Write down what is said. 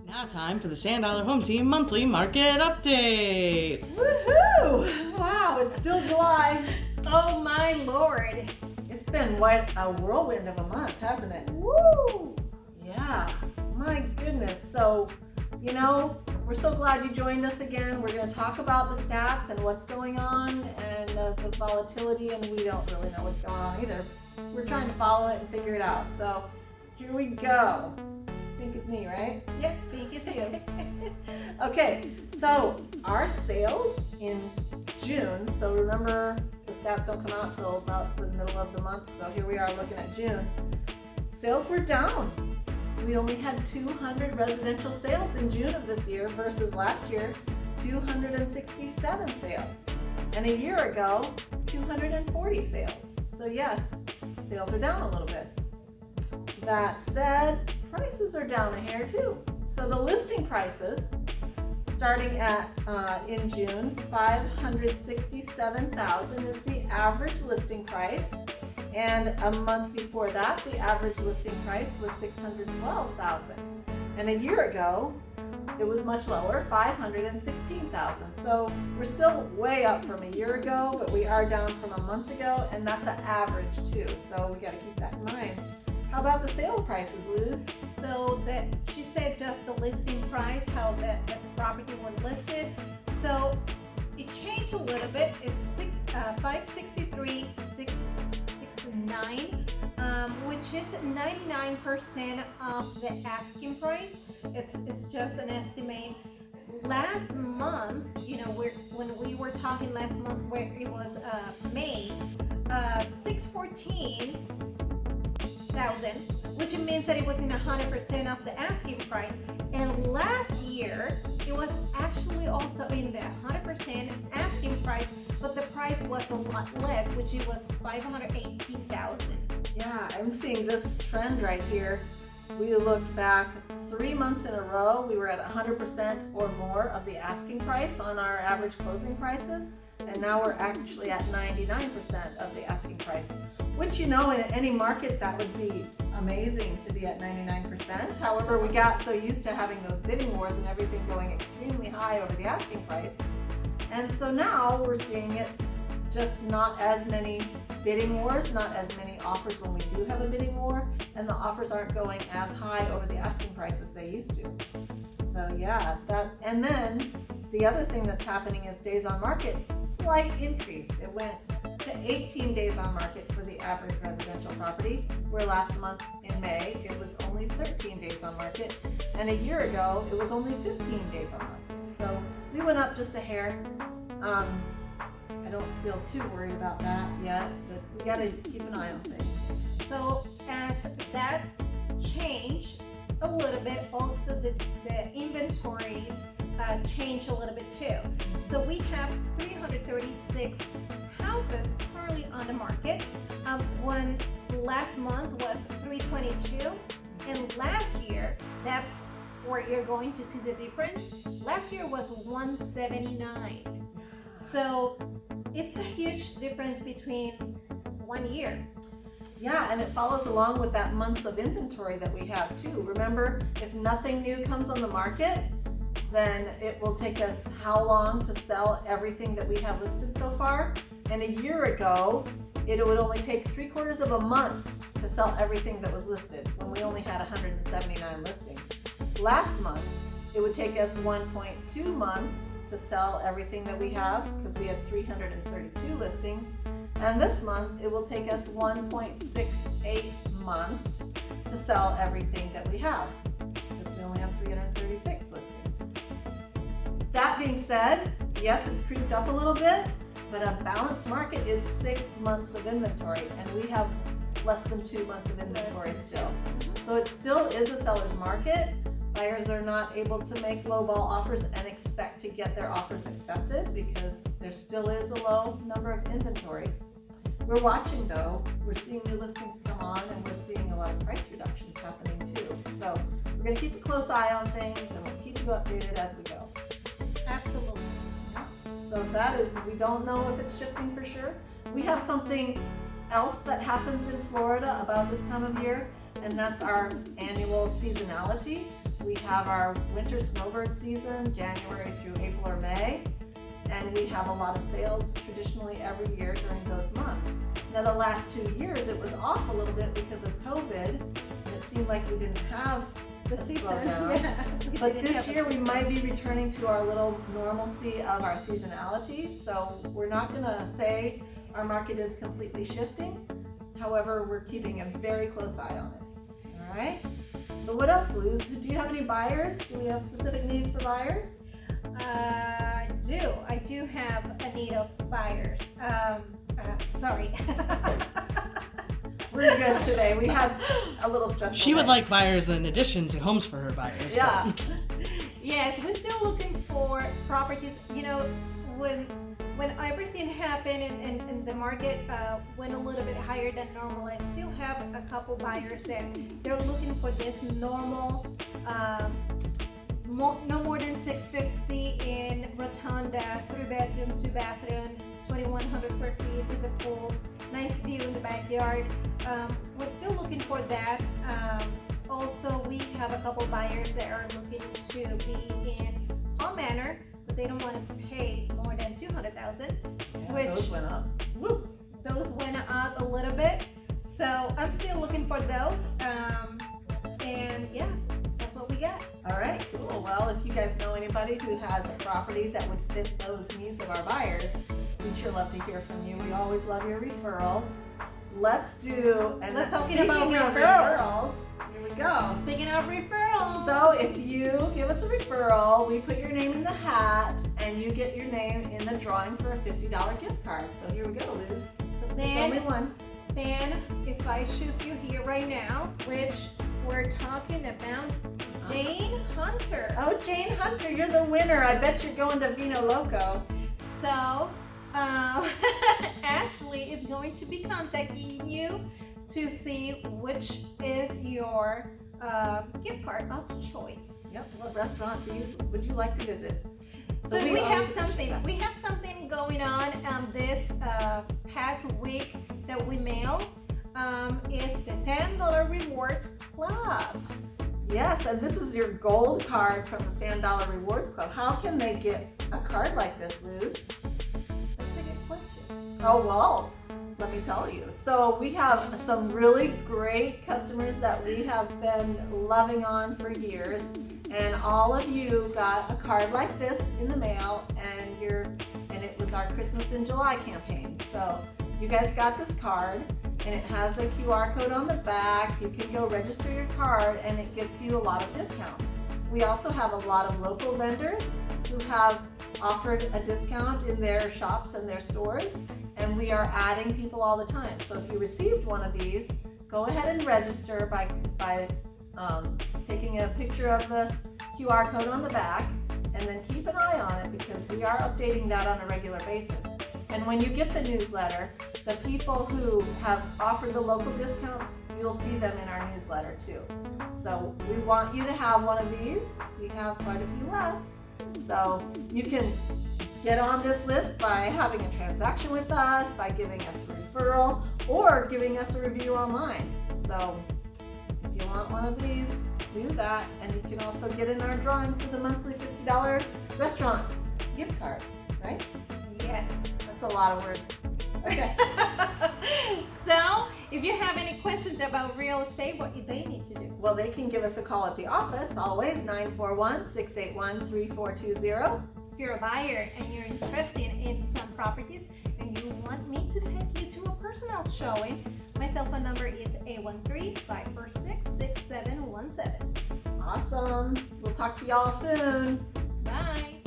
Now time for the Sand Dollar Home Team Monthly Market Update. Woohoo! Wow, it's still July. Oh my lord. It's been quite a whirlwind of a month, hasn't it? Woo! Yeah, my goodness. So, we're so glad you joined us again. We're going to talk about the stats and what's going on and the volatility, and we don't really know what's going on either. We're trying to follow it and figure it out. So, here we go. I think it's me, right? Yes, speak is you. Okay, so our sales in June, so remember the stats don't come out until about the middle of the month, so here we are looking at June. Sales were down. We only had 200 residential sales in June of this year versus last year, 267 sales. And a year ago, 240 sales. So yes, sales are down a little bit. That said, prices are down a hair too. So the listing prices, starting at in June, $567,000 is the average listing price, and a month before that, the average listing price was $612,000. And a year ago, it was much lower, $516,000. So we're still way up from a year ago, but we are down from a month ago, and that's an average too. So we got to keep that in mind. How about the sale prices, Luz? So that she said just the listing price, how the property was listed. So it changed a little bit. It's 563,669, which is 99% of the asking price. It's just an estimate. Last month, when we were talking last month, where it was May, 614,000, which means that it was in 100% of the asking price. And last year, it was actually also in the 100% asking price, but the price was a lot less, which it was 518,000. Yeah, I'm seeing this trend right here. We looked back 3 months in a row, we were at 100% or more of the asking price on our average closing prices, and now we're actually at 99% of the asking price. Which, in any market, that would be amazing to be at 99%. However, we got so used to having those bidding wars and everything going extremely high over the asking price. And so now we're seeing it just not as many bidding wars, not as many offers when we do have a bidding war, and the offers aren't going as high over the asking price as they used to. So yeah, and then the other thing that's happening is days on market, slight increase. It went to 18 days on market for the average residential property, where last month in May it was only 13 days on market, and a year ago it was only 15 days on market. So we went up just a hair. I don't feel too worried about that yet, but we got to keep an eye on things. So as that changed a little bit, also the inventory changed a little bit too. So we have 336 houses currently on the market. When last month was 322, and last year, that's where you're going to see the difference. Last year was 179. So it's a huge difference between 1 year. Yeah, and it follows along with that months of inventory that we have too. Remember, if nothing new comes on the market, then it will take us how long to sell everything that we have listed so far? And a year ago, it would only take 3/4 of a month to sell everything that was listed when we only had 179 listings. Last month, it would take us 1.2 months to sell everything that we have because we had 332 listings. And this month, it will take us 1.68 months to sell everything that we have because we only have 336 listings. That being said, yes, it's creeped up a little bit, but a balanced market is 6 months of inventory, and we have less than 2 months of inventory still. So it still is a seller's market. Buyers are not able to make lowball offers and expect to get their offers accepted because there still is a low number of inventory. We're watching though, we're seeing new listings come on, and we're seeing a lot of price reductions happening too. So we're going to keep a close eye on things, and we'll keep you updated as we go. Absolutely. So that is, we don't know if it's shifting for sure. We have something else that happens in Florida about this time of year, and that's our annual seasonality. We have our winter snowbird season, January through April or May, and we have a lot of sales traditionally every year during those months. Now the last 2 years it was off a little bit because of COVID, and it seemed like we didn't have The a season, slowdown. yeah. But didn't this have a year we season. might be returning to our little normalcy of our seasonality, so we're not gonna say our market is completely shifting. However, we're keeping a very close eye on it. All right? So what else, Luz? Do you have any buyers? Do we have specific needs for buyers? I do have a need of buyers. Sorry. We're good today. We had a little stressful She would day. like buyers in addition to homes for her buyers. Yeah. Yes, we're still looking for properties. You know, when everything happened and the market went a little bit higher than normal, I still have a couple buyers that they're looking for this normal, no more than 650 in Rotunda, 3-bedroom, 2-bathroom, 2,100 square feet with a pool, nice view in the backyard. We're still looking for that. Also, we have a couple buyers that are looking to be in Palm Manor, but they don't want to pay more than $200,000, which Those went up. woo, those went up a little bit. So I'm still looking for those. And yeah, that's what we got. All right, cool. Well, if you guys know anybody who has a property that would fit those needs of our buyers, we'd sure love to hear from you. We always love your referrals. Let's talking speaking about of referrals. Here we go. Speaking of referrals. So if you give us a referral, we put your name in the hat, and you get your name in the drawing for a $50 gift card. So here we go, Liz. So Only one. then if I choose you here right now, which we're talking about Jane Hunter. Oh, Jane Hunter, you're the winner. I bet you're going to Vino Loco. So Ashley is going to be contacting you to see which is your gift card of choice. Yep. What restaurant would you like to visit? So we have always something. appreciate We have something going on this past week that we mailed. Is the $10 Rewards Club. Yes, and this is your gold card from the $10 Rewards Club. How can they get a card like this, Luz? That's a good question. Oh, well, let me tell you. So we have some really great customers that we have been loving on for years, and all of you got a card like this in the mail, and it was our Christmas in July campaign. So you guys got this card, and it has a QR code on the back. You can go register your card, and it gets you a lot of discounts. We also have a lot of local vendors who have offered a discount in their shops and their stores, and we are adding people all the time. So if you received one of these, go ahead and register by taking a picture of the QR code on the back, and then keep an eye on it because we are updating that on a regular basis. And when you get the newsletter, the people who have offered the local discounts, you'll see them in our newsletter too. So we want you to have one of these. We have quite a few left. So you can get on this list by having a transaction with us, by giving us a referral, or giving us a review online. So if you want one of these, do that. And you can also get in our drawing for the monthly $50 restaurant gift card, right? Yes. That's a lot of words. Okay. So, if you have any questions about real estate, what do they need to do? Well, they can give us a call at the office, always 941-681-3420. If you're a buyer and you're interested in some properties and you want me to take you to a personal showing, my cell phone number is 813-546-6717. Awesome. We'll talk to y'all soon. Bye.